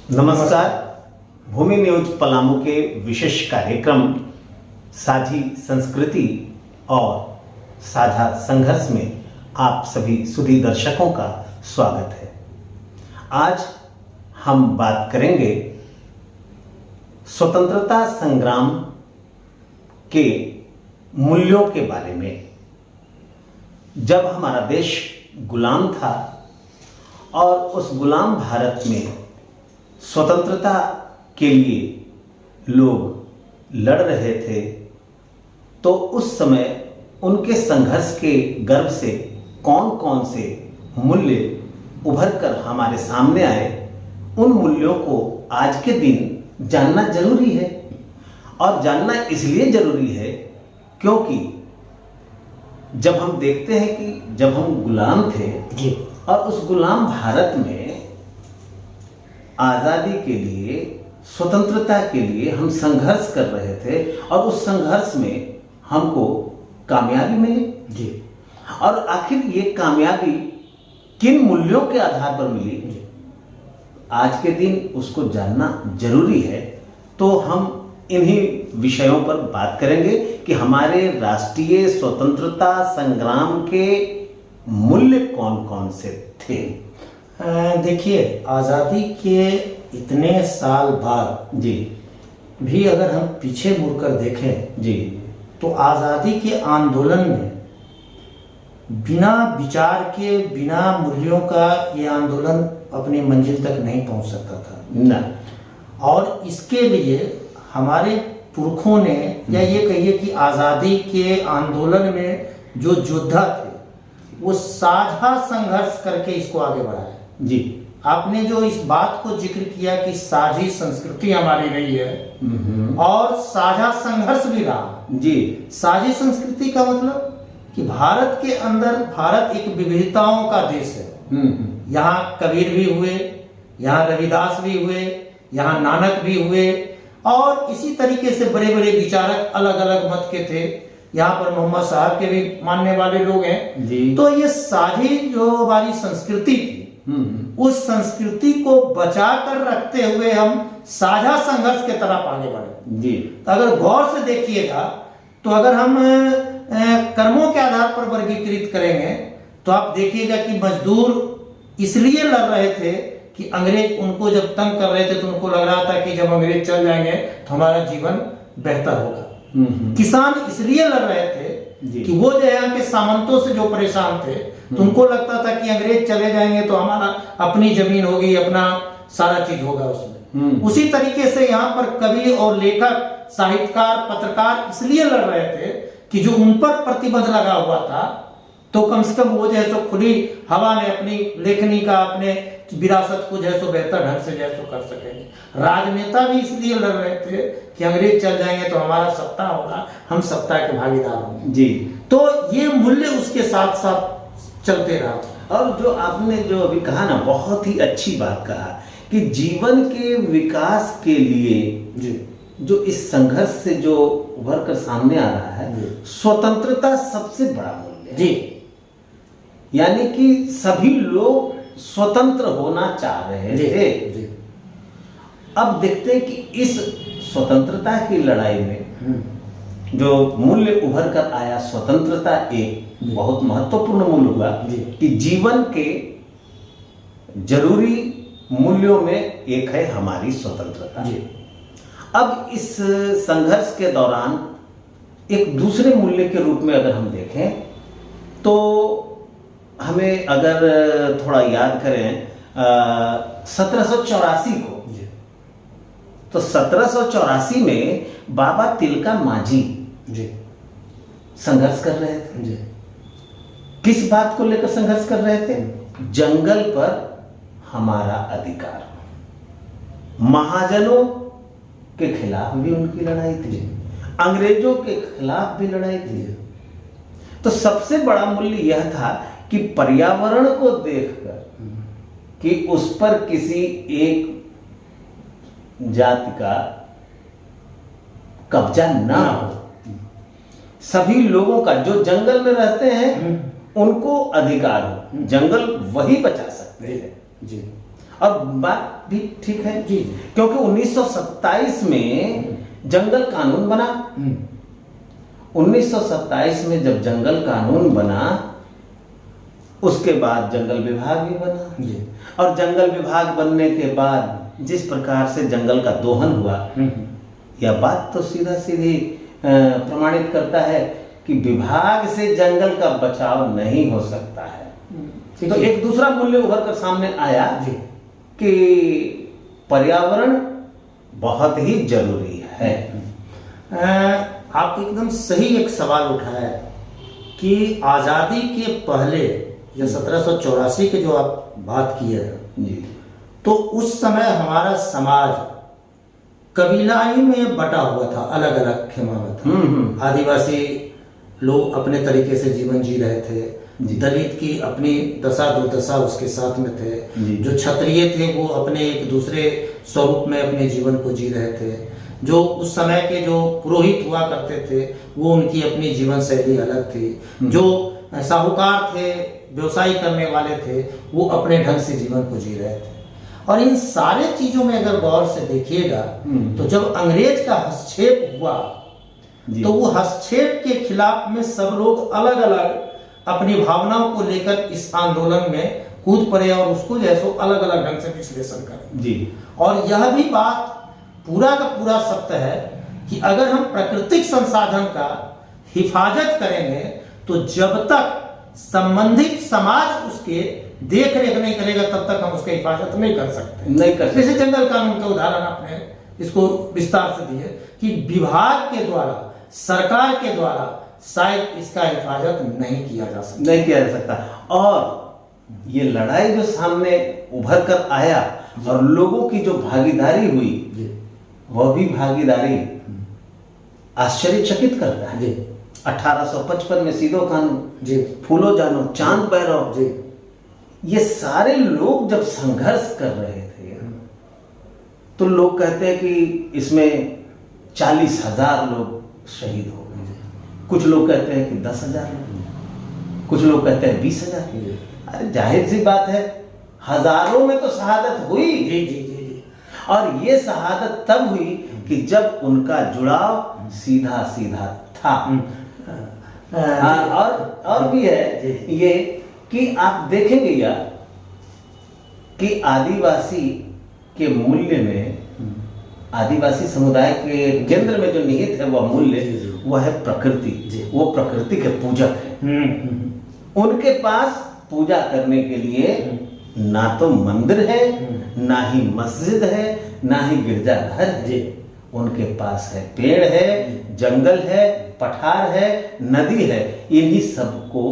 नमस्कार। भूमि न्यूज पलामू के विशेष कार्यक्रम साझी संस्कृति और साझा संघर्ष में आप सभी सुधी दर्शकों का स्वागत है। आज हम बात करेंगे स्वतंत्रता संग्राम के मूल्यों के बारे में। जब हमारा देश गुलाम था और उस गुलाम भारत में स्वतंत्रता के लिए लोग लड़ रहे थे, तो उस समय उनके संघर्ष के गर्भ से कौन कौन से मूल्य उभर कर हमारे सामने आए, उन मूल्यों को आज के दिन जानना जरूरी है। और जानना इसलिए जरूरी है क्योंकि जब हम देखते हैं कि जब हम गुलाम थे जी और उस गुलाम भारत में आज़ादी के लिए, स्वतंत्रता के लिए हम संघर्ष कर रहे थे और उस संघर्ष में हमको कामयाबी मिली। जी और आखिर ये कामयाबी किन मूल्यों के आधार पर मिली, आज के दिन उसको जानना जरूरी है। तो हम इन्हीं विषयों पर बात करेंगे कि हमारे राष्ट्रीय स्वतंत्रता संग्राम के मूल्य कौन कौन से थे। देखिए, आज़ादी के इतने साल बाद जी भी अगर हम पीछे मुड़कर देखें जी तो आज़ादी के आंदोलन में बिना विचार के, बिना मूल्यों का ये आंदोलन अपनी मंजिल तक नहीं पहुंच सकता था ना। और इसके लिए हमारे पुरखों ने, या ये कहिए कि आज़ादी के आंदोलन में जो योद्धा थे वो साझा संघर्ष करके इसको आगे बढ़ाया। जी आपने जो इस बात को जिक्र किया कि साझी संस्कृति हमारी रही है और साझा संघर्ष भी रहा। जी साझी संस्कृति का मतलब कि भारत के अंदर, भारत एक विविधताओं का देश है। यहाँ कबीर भी हुए, यहाँ रविदास भी हुए, यहाँ नानक भी हुए और इसी तरीके से बड़े बड़े विचारक अलग अलग मत के थे। यहाँ पर मोहम्मद साहब के भी मानने वाले लोग हैं जी। तो ये साझी जो हमारी संस्कृति थी, उस संस्कृति को बचा कर रखते हुए हम साझा संघर्ष के तरफ आगे बढ़े। जी तो अगर गौर से देखिएगा तो अगर हम कर्मों के आधार पर वर्गीकृत करेंगे तो आप देखिएगा कि मजदूर इसलिए लड़ रहे थे कि अंग्रेज उनको जब तंग कर रहे थे तो उनको लग रहा था कि जब अंग्रेज चल जाएंगे तो हमारा जीवन बेहतर होगा। किसान इसलिए लड़ रहे थे कि वो जो यहाँ के सामंतों से जो परेशान थे तो उनको लगता था कि अंग्रेज चले जाएंगे तो हमारा अपनी जमीन होगी, अपना सारा चीज होगा उसमें। उसी तरीके से यहाँ पर कवि और लेखक, साहित्यकार, पत्रकार इसलिए लड़ रहे थे कि जो उन पर प्रतिबंध लगा हुआ था तो कम से कम वो जो है सो खुली हवा में अपनी लेखनी का, अपने विरासत को जो है सो बेहतर ढंग से जो है सो कर सकेंगे। राजनेता भी इसलिए लड़ रहे थे कि अंग्रेज चल जाएंगे तो हमारा सत्ता होगा, हम सत्ता के भागीदार होंगे। जी तो ये मूल्य उसके साथ साथ चलते रहा। और जो आपने जो अभी कहा ना, बहुत ही अच्छी बात कहा कि जीवन के विकास के लिए जी जो इस संघर्ष से जो उभर कर सामने आ रहा है, स्वतंत्रता सबसे बड़ा मूल्य है। जी यानी कि सभी लोग स्वतंत्र होना चाह रहे थे। जी अब देखते हैं कि इस स्वतंत्रता की लड़ाई में जो मूल्य उभर कर आया, स्वतंत्रता एक बहुत महत्वपूर्ण मूल्य हुआ कि जीवन के जरूरी मूल्यों में एक है हमारी स्वतंत्रता। जी अब इस संघर्ष के दौरान एक दूसरे मूल्य के रूप में अगर हम देखें तो हमें अगर थोड़ा याद करें 1784 को, तो 1784 में बाबा तिलका मांझी जी संघर्ष कर रहे थे। जी किस बात को लेकर संघर्ष कर रहे थे? जंगल पर हमारा अधिकार। महाजनों के खिलाफ भी उनकी लड़ाई थी, अंग्रेजों के खिलाफ भी लड़ाई थी। तो सबसे बड़ा मूल्य यह था कि पर्यावरण को देखकर कि उस पर किसी एक जाति का कब्जा ना हो, सभी लोगों का, जो जंगल में रहते हैं उनको अधिकार हो, जंगल वही बचा सकते हैं। जी। और बात भी ठीक है जी। क्योंकि 1927 में जंगल कानून बना। 1927 में जब जंगल कानून बना, उसके बाद जंगल विभाग भी बना जी। और जंगल विभाग बनने के बाद जिस प्रकार से जंगल का दोहन हुआ, यह बात तो सीधा सीधी प्रमाणित करता है कि विभाग से जंगल का बचाव नहीं हो सकता है। तो एक दूसरा मूल्य उभर कर सामने आया जी। कि पर्यावरण बहुत ही जरूरी है। आप एकदम सही एक सवाल उठाया कि आज़ादी के पहले या 1784 के जो आप बात किए हैं जी। तो उस समय हमारा समाज कबीलाई में बटा हुआ था, अलग अलग खेमा में था। आदिवासी लोग अपने तरीके से जीवन जी रहे थे, दलित की अपनी दशा दुर्दशा उसके साथ में थे, जो क्षत्रिय थे वो अपने एक दूसरे स्वरूप में अपने जीवन को जी रहे थे, जो उस समय के जो पुरोहित हुआ करते थे वो उनकी अपनी जीवन शैली अलग थी, जो साहूकार थे, व्यवसाय करने वाले थे, वो अपने ढंग से जीवन को जी रहे थे। और इन सारे चीजों में अगर गौर से देखिएगा तो जब अंग्रेज का हस्तक्षेप हुआ तो वो हस्तक्षेप के खिलाफ में सब लोग अलग अलग अपनी भावनाओं को लेकर इस आंदोलन में कूद पड़े और उसको जैसो अलग अलग ढंग से विश्लेषण करें जी। और यह भी बात पूरा का पूरा सत्य है कि अगर हम प्राकृतिक संसाधन का हिफाजत करेंगे तो जब तक संबंधित समाज उसके देख रेख नहीं करेगा तब तक हम उसकी हिफाजत नहीं कर सकते। जैसे जंगल कानून के उदाहरण आपने इसको विस्तार से दिए कि विभाग के द्वारा, सरकार के द्वारा शायद इसका हिफाजत नहीं किया जा सकता, और ये लड़ाई जो सामने उभर कर आया और लोगों की जो भागीदारी हुई वह भी भागीदारी आश्चर्यचकित करता है। 1855 में सीधो कानून, फूलो जानो, चांद भैरव, ये सारे लोग जब संघर्ष कर रहे थे तो लोग कहते हैं कि इसमें 40,000 लोग शहीद हो गए, कुछ लोग कहते हैं कि 10,000 लोग, कुछ लोग कहते हैं 20,000। अरे जाहिर सी बात है, हजारों में तो शहादत हुई। जी। और ये शहादत तब हुई कि जब उनका जुड़ाव सीधा सीधा था। और भी है ये कि आप देखेंगे या कि आदिवासी के मूल्य में, आदिवासी समुदाय के केंद्र में जो निहित है वह मूल्य, वह है प्रकृति। वो प्रकृति के पूजक है। उनके पास पूजा करने के लिए ना तो मंदिर है, ना ही मस्जिद है, ना ही गिरजाघर है। उनके पास है पेड़ है, जंगल है, पठार है, नदी है। इन्हीं सबको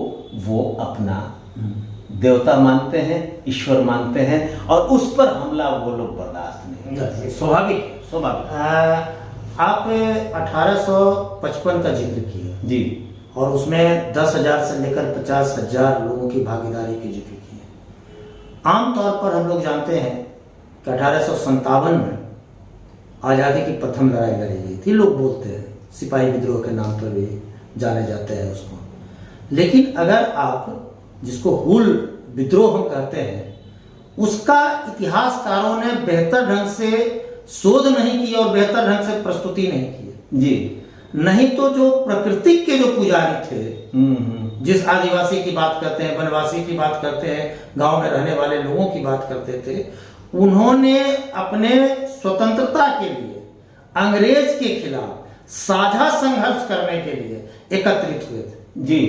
वो अपना देवता मानते हैं, ईश्वर मानते हैं, और उस पर हमला वो लोग बर्दाश्त नहीं करते। स्वाभाविक। आप 1855 का जिक्र किया जी, और उसमें 10,000 से लेकर 50,000 लोगों की भागीदारी की जिक्र किया। आमतौर पर हम लोग जानते हैं कि 1857 में आज़ादी की प्रथम लड़ाई लड़ी गई थी। लोग बोलते हैं सिपाही विद्रोह के नाम पर भी जाने जाते हैं उसको। लेकिन अगर आप जिसको हुल विद्रोह हम कहते हैं, उसका इतिहासकारों ने बेहतर ढंग से शोध नहीं की और बेहतर ढंग से प्रस्तुति नहीं की जी। नहीं तो जो प्रकृति के जो पुजारी थे, जिस आदिवासी की बात करते हैं, वनवासी की बात करते हैं, गांव में रहने वाले लोगों की बात करते थे, उन्होंने अपने स्वतंत्रता के लिए अंग्रेज के खिलाफ साझा संघर्ष करने के लिए एकत्रित हुए थे जी।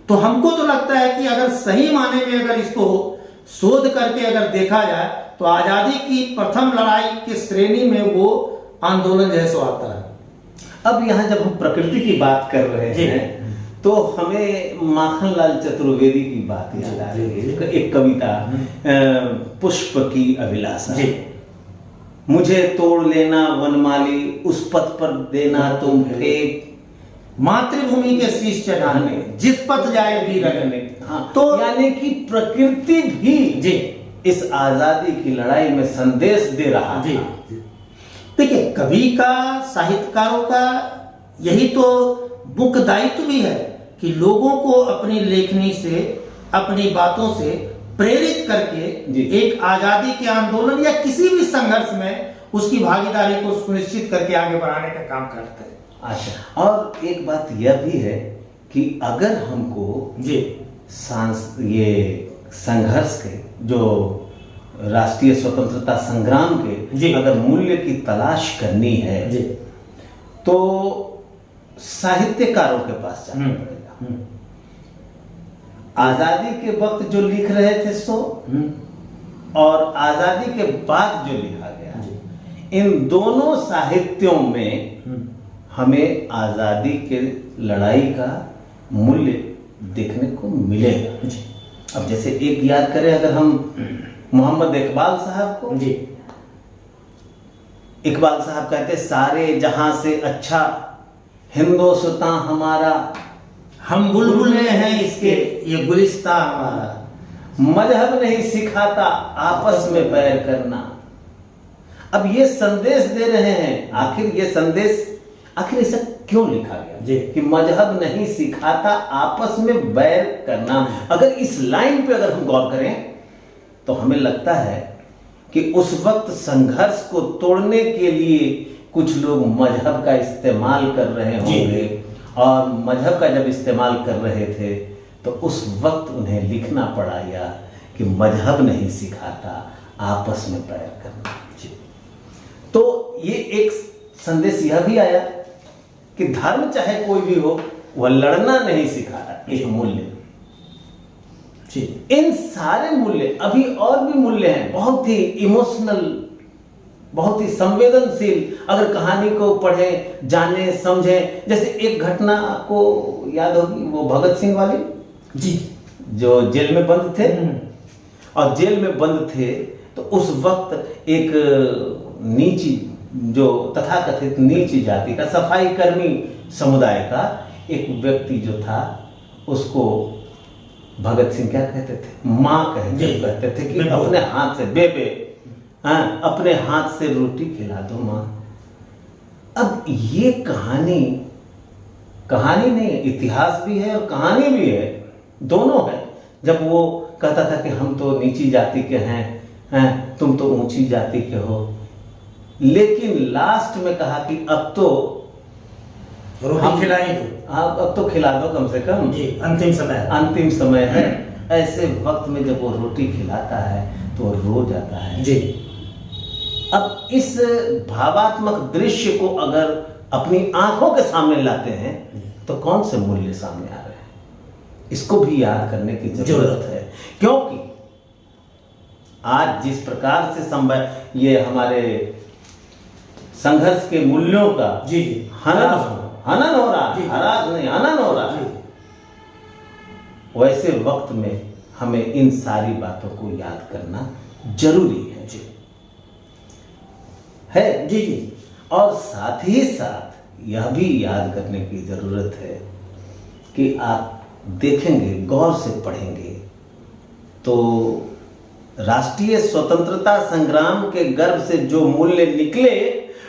तो हमको तो लगता है कि अगर सही माने में अगर इसको शोध करके अगर देखा जाए तो आजादी की प्रथम लड़ाई की श्रेणी में वो आंदोलन जैसा आता है। अब यहाँ जब हम प्रकृति की बात कर रहे हैं तो हमें माखनलाल चतुर्वेदी की बात याद आ रही है। एक कविता, पुष्प की अभिलाषा, मुझे तोड़ लेना वनमाली, उस पथ पर देना तुम फेंक, मातृभूमि के शीश चढ़ाने, जिस पथ जाए वीर अगने। तो यानी कि प्रकृति भी जी इस आजादी की लड़ाई में संदेश दे रहा जी। देखिए, कवि का, साहित्यकारों का यही तो मुख्य दायित्व भी है कि लोगों को अपनी लेखनी से, अपनी बातों से प्रेरित करके जी। एक आजादी के आंदोलन या किसी भी संघर्ष में उसकी भागीदारी को सुनिश्चित करके आगे बढ़ाने का काम करते हैं। अच्छा, और एक बात यह भी है कि अगर हमको जी ये संघर्ष के, जो राष्ट्रीय स्वतंत्रता संग्राम के जी। अगर मूल्य की तलाश करनी है जी तो साहित्यकारों के पास जाना पड़ेगा। आजादी के वक्त जो लिख रहे थे सो, और आजादी के बाद जो लिखा गया, इन दोनों साहित्यों में हमें आजादी के लड़ाई का मूल्य देखने को मिलेगा। अब जैसे एक याद करें अगर हम मोहम्मद इकबाल साहब को, जी इकबाल साहब कहते सारे जहां से अच्छा हिंदुस्तां हमारा, हम बुलबुलें हैं इसके ये गुलिस्ता हमारा, मजहब नहीं सिखाता आपस में बैर करना। अब ये संदेश दे रहे हैं, आखिर ये संदेश आखिर ऐसा क्यों लिखा गया जी। कि मजहब नहीं सिखाता आपस में बैर करना। अगर इस लाइन पे अगर हम गौर करें तो हमें लगता है कि उस वक्त संघर्ष को तोड़ने के लिए कुछ लोग मजहब का इस्तेमाल कर रहे होंगे, और मजहब का जब इस्तेमाल कर रहे थे तो उस वक्त उन्हें लिखना पड़ा या कि मजहब नहीं सिखाता आपस में बैर करना। तो ये एक संदेश यह भी आया कि धर्म चाहे कोई भी हो वह लड़ना नहीं सिखाता, एक मूल्य। इन सारे मूल्य, अभी और भी मूल्य हैं, बहुत ही इमोशनल, बहुत ही संवेदनशील। अगर कहानी को पढ़ें, जाने, समझें, जैसे एक घटना आपको याद होगी, वो भगत सिंह वाली जी, जो जेल में बंद थे, और जेल में बंद थे तो उस वक्त एक नीची, जो तथाकथित नीची जाति का सफाई कर्मी समुदाय का एक व्यक्ति जो था, उसको भगत सिंह क्या कहते थे, माँ कहते थे कि अपने हाथ से बेबे, हाँ, अपने हाथ से रोटी खिला दो माँ। अब ये कहानी नहीं, इतिहास भी है और कहानी भी है, दोनों है। जब वो कहता था कि हम तो नीची जाति के हैं, तुम तो ऊंची जाति के हो, लेकिन लास्ट में कहा कि अब तो रोटी खिलाई दो, अब तो खिला दो कम से कम जी, अंतिम समय है। ऐसे वक्त में जब वो रोटी खिलाता है तो वो रो जाता है जी। अब इस भावात्मक दृश्य को अगर अपनी आंखों के सामने लाते हैं तो कौन से मूल्य सामने आ रहे हैं, इसको भी याद करने की जरूरत है। क्योंकि आज जिस प्रकार से ये हमारे संघर्ष के मूल्यों का जी हनन हो रहा है, हरास नहीं, हनन हो रहा है, वैसे वक्त में हमें इन सारी बातों को याद करना जरूरी है जी। और साथ ही साथ यह भी याद करने की जरूरत है कि आप देखेंगे, गौर से पढ़ेंगे तो राष्ट्रीय स्वतंत्रता संग्राम के गर्भ से जो मूल्य निकले,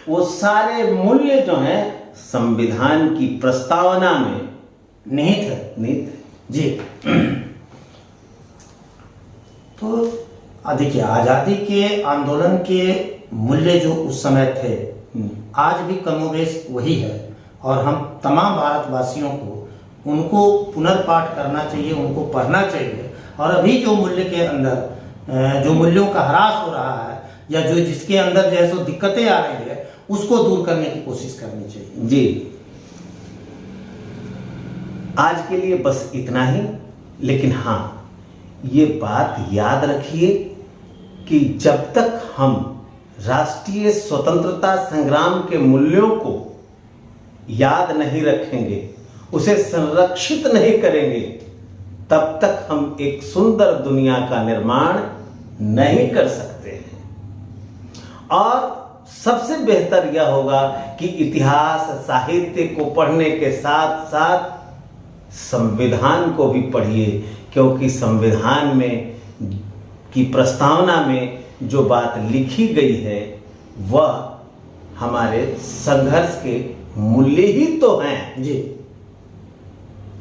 वो सारे मूल्य जो हैं संविधान की प्रस्तावना में निहित है जी। तो देखिए, आजादी के आंदोलन के मूल्य जो उस समय थे, आज भी कमोबेश वही है, और हम तमाम भारतवासियों को उनको पुनर्पाठ करना चाहिए, उनको पढ़ना चाहिए, और अभी जो मूल्य के अंदर जो मूल्यों का ह्रास हो रहा है, या जो जिसके अंदर जैसो दिक्कतें आ रही है, उसको दूर करने की कोशिश करनी चाहिए जी। आज के लिए बस इतना ही, लेकिन हाँ, ये बात याद रखिए कि जब तक हम राष्ट्रीय स्वतंत्रता संग्राम के मूल्यों को याद नहीं रखेंगे, उसे संरक्षित नहीं करेंगे, तब तक हम एक सुंदर दुनिया का निर्माण नहीं कर सकते हैं। और सबसे बेहतर यह होगा कि इतिहास, साहित्य को पढ़ने के साथ साथ संविधान को भी पढ़िए, क्योंकि संविधान में की प्रस्तावना में जो बात लिखी गई है वह हमारे संघर्ष के मूल्य ही तो हैं जी।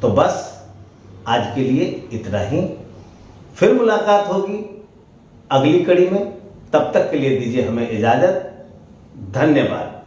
तो बस आज के लिए इतना ही, फिर मुलाकात होगी अगली कड़ी में। तब तक के लिए दीजिए हमें इजाजत। धन्यवाद।